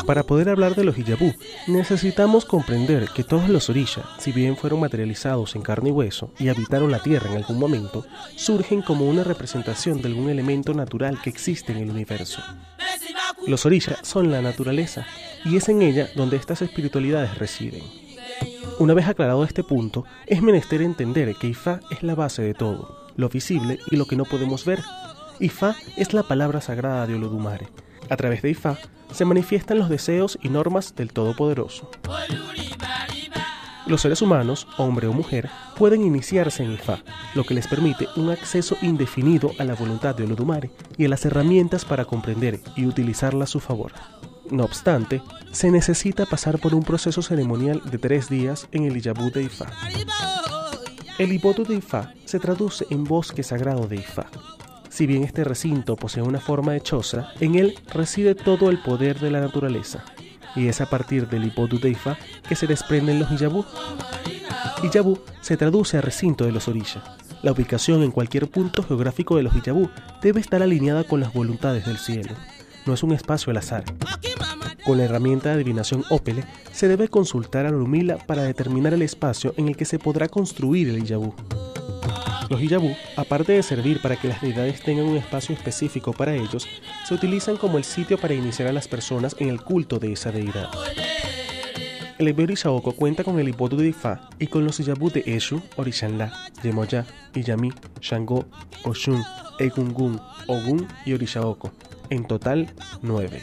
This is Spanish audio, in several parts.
Para poder hablar de los Iyabú, necesitamos comprender que todos los orisha, si bien fueron materializados en carne y hueso y habitaron la tierra en algún momento, surgen como una representación de algún elemento natural que existe en el universo. Los orisha son la naturaleza, y es en ella donde estas espiritualidades residen. Una vez aclarado este punto, es menester entender que Ifá es la base de todo, lo visible y lo que no podemos ver. Ifá es la palabra sagrada de Olodumare. A través de Ifá se manifiestan los deseos y normas del Todopoderoso. Los seres humanos, hombre o mujer, pueden iniciarse en Ifá, lo que les permite un acceso indefinido a la voluntad de Olodumare y a las herramientas para comprender y utilizarla a su favor. No obstante, se necesita pasar por un proceso ceremonial de 3 días en el Iyabú de Ifá. El Ibotu de Ifá se traduce en bosque sagrado de Ifá. Si bien este recinto posee una forma de choza, en él reside todo el poder de la naturaleza, y es a partir del Ibotu de Ifá que se desprenden los Iyabú. Iyabú se traduce a recinto de los orisha. La ubicación en cualquier punto geográfico de los Iyabú debe estar alineada con las voluntades del cielo. No es un espacio al azar. Con la herramienta de adivinación Opele, se debe consultar a Orunmila para determinar el espacio en el que se podrá construir el Iyabú. Los Iyabú, aparte de servir para que las deidades tengan un espacio específico para ellos, se utilizan como el sitio para iniciar a las personas en el culto de esa deidad. El Ebe Orishaoko cuenta con el Ibotu de Ifá y con los Iyabú de Eshu, Orishanla, Yemoya, Iyami, Shango, Oshun, Egungun, Ogun y Orishaoko. En total, 9.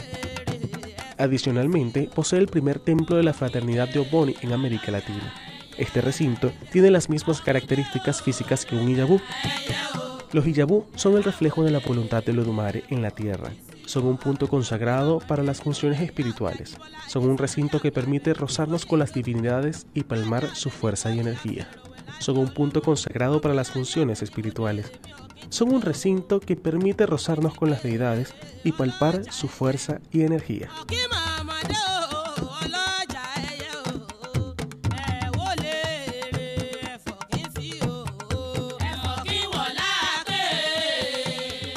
Adicionalmente, posee el primer templo de la fraternidad de Oboni en América Latina. Este recinto tiene las mismas características físicas que un Iyabú. Los Iyabú son el reflejo de la voluntad de Olodumare en la tierra. Son un punto consagrado para las funciones espirituales. Son un recinto que permite rozarnos con las divinidades y palmar su fuerza y energía. Son un punto consagrado para las funciones espirituales. Son un recinto que permite rozarnos con las deidades y palpar su fuerza y energía.